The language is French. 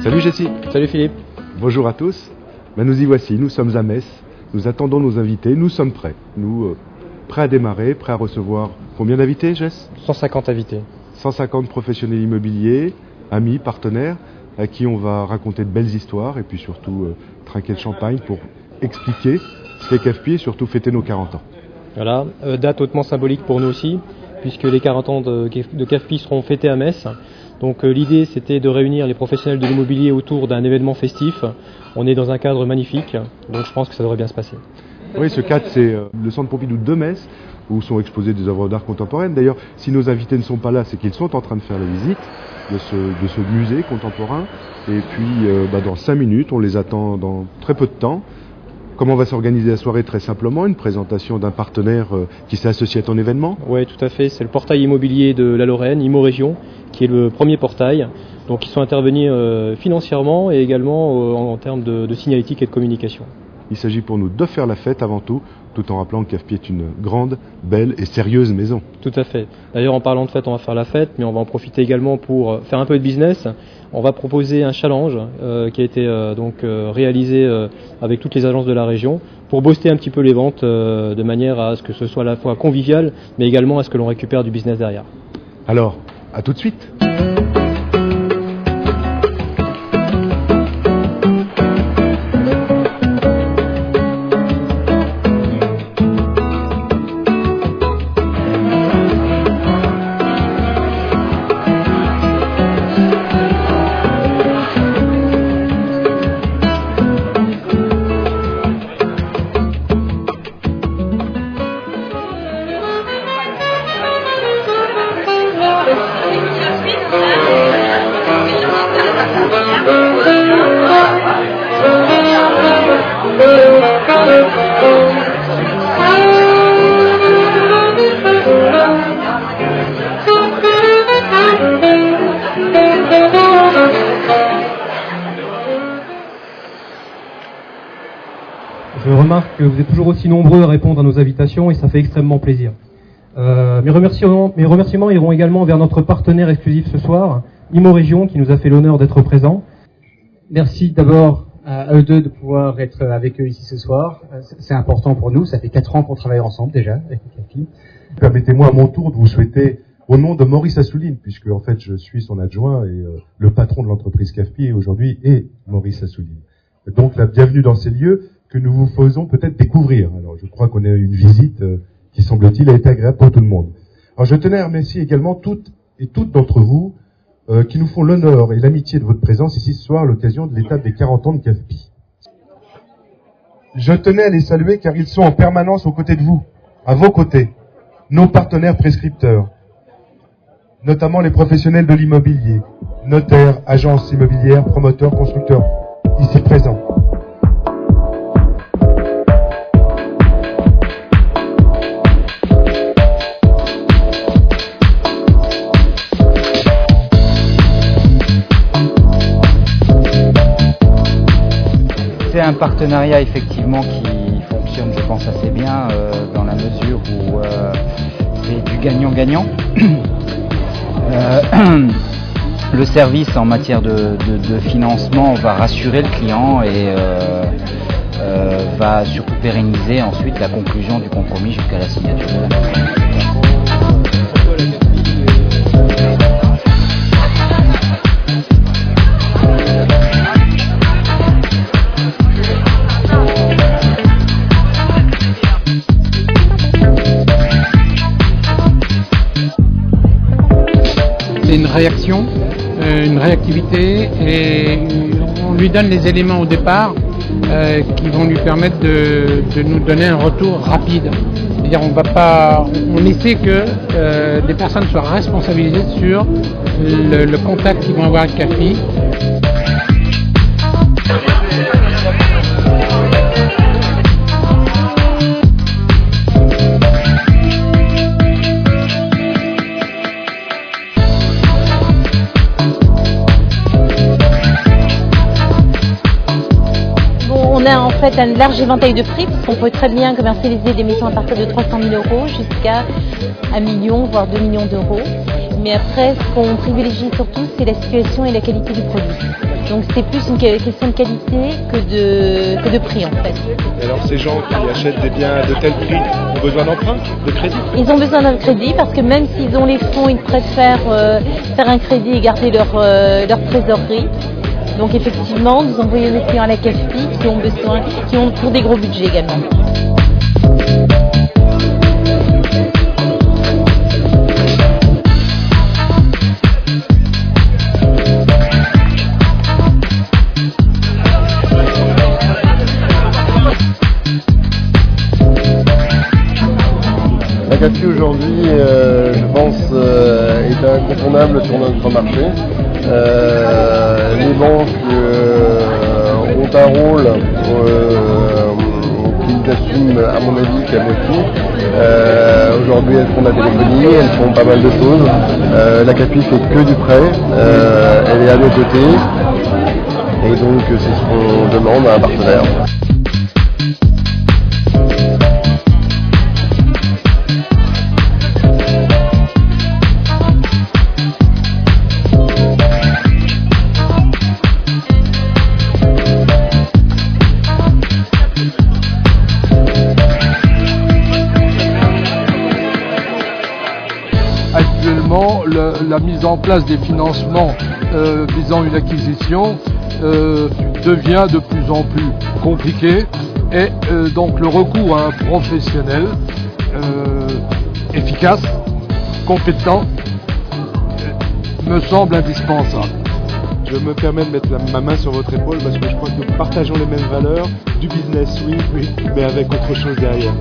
Salut Jessie. Salut Philippe. Bonjour à tous. Nous y voici, nous sommes à Metz, nous attendons nos invités, nous sommes prêts. Nous, prêts à démarrer, prêts à recevoir combien d'invités, Jess ? 150 invités. 150 professionnels immobiliers, amis, partenaires, à qui on va raconter de belles histoires et puis surtout trinquer le champagne pour expliquer ce qu'est CAFPI et surtout fêter nos 40 ans. Voilà, date hautement symbolique pour nous aussi, puisque les 40 ans de CAFPI seront fêtés à Metz. Donc l'idée c'était de réunir les professionnels de l'immobilier autour d'un événement festif. On est dans un cadre magnifique, donc je pense que ça devrait bien se passer. Oui, ce cadre c'est le Centre Pompidou de Metz, où sont exposées des œuvres d'art contemporaine. D'ailleurs, si nos invités ne sont pas là, c'est qu'ils sont en train de faire la visite de ce musée contemporain. Et puis dans 5 minutes, on les attend dans très peu de temps. Comment va s'organiser la soirée? Très simplement, une présentation d'un partenaire qui s'est associé à ton événement? Oui, tout à fait. C'est le portail immobilier de la Lorraine, Immo Région, qui est le premier portail. Donc ils sont intervenus financièrement et également en termes de signalétique et de communication. Il s'agit pour nous de faire la fête avant tout en rappelant que CAFPI est une grande, belle et sérieuse maison. Tout à fait. D'ailleurs, en parlant de fête, on va faire la fête, mais on va en profiter également pour faire un peu de business. On va proposer un challenge qui a été réalisé avec toutes les agences de la région pour booster un petit peu les ventes de manière à ce que ce soit à la fois convivial, mais également à ce que l'on récupère du business derrière. Alors, à tout de suite. Je remarque que vous êtes toujours aussi nombreux à répondre à nos invitations et ça fait extrêmement plaisir. Mes remerciements iront également vers notre partenaire exclusif ce soir, Immo Région, qui nous a fait l'honneur d'être présent. Merci d'abord à eux deux de pouvoir être avec eux ici ce soir. C'est important pour nous, ça fait 4 ans qu'on travaille ensemble déjà avec CAFPI. Permettez-moi à mon tour de vous souhaiter, au nom de Maurice Assouline, puisque en fait je suis son adjoint et le patron de l'entreprise CAFPI aujourd'hui est Maurice Assouline. Donc la bienvenue dans ces lieux que nous vous faisons peut-être découvrir. Alors je crois qu'on a une visite qui semble-t-il a été agréable pour tout le monde. Alors je tenais à remercier également toutes d'entre vous qui nous font l'honneur et l'amitié de votre présence ici ce soir à l'occasion de l'étape des 40 ans de CAFPI. Je tenais à les saluer car ils sont en permanence aux côtés de vous, à vos côtés, nos partenaires prescripteurs, notamment les professionnels de l'immobilier, notaires, agences immobilières, promoteurs, constructeurs, ici présents. C'est un partenariat effectivement qui fonctionne, je pense, assez bien dans la mesure où c'est du gagnant-gagnant. Le service en matière de financement va rassurer le client et va surtout pérenniser ensuite la conclusion du compromis jusqu'à la signature de la contrat. C'est une réaction, une réactivité et on lui donne les éléments au départ qui vont lui permettre de nous donner un retour rapide. C'est-à-dire on essaie que les personnes soient responsabilisées sur le contact qu'ils vont avoir avec CAFPI. on a en fait un large éventail de prix, puisqu'on peut très bien commercialiser des maisons à partir de 300 000 euros jusqu'à 1 million, voire 2 millions d'euros. Mais après, ce qu'on privilégie surtout, c'est la situation et la qualité du produit. Donc c'est plus une question de qualité que de prix en fait. Et alors ces gens qui achètent des biens de tel prix ont besoin d'emprunt, de crédit? Ils ont besoin d'un crédit parce que même s'ils ont les fonds, ils préfèrent faire un crédit et garder leur trésorerie. Donc effectivement, nous envoyons des clients à la CAFPI qui ont pour des gros budgets également. La CAFPI aujourd'hui, je pense, est incontournable sur notre marché. Les banques ont un rôle qu'ils assument, à mon avis, qu'à moitié. Aujourd'hui, elles font de la téléphonie, elles font pas mal de choses. La CAFPI fait que du prêt, elle est à nos côtés, et donc c'est ce qu'on demande à un partenaire. Actuellement, la mise en place des financements visant une acquisition devient de plus en plus compliqué et donc le recours à un professionnel efficace, compétent, me semble indispensable. Je me permets de mettre ma main sur votre épaule parce que je crois que nous partageons les mêmes valeurs, du business oui, mais avec autre chose derrière.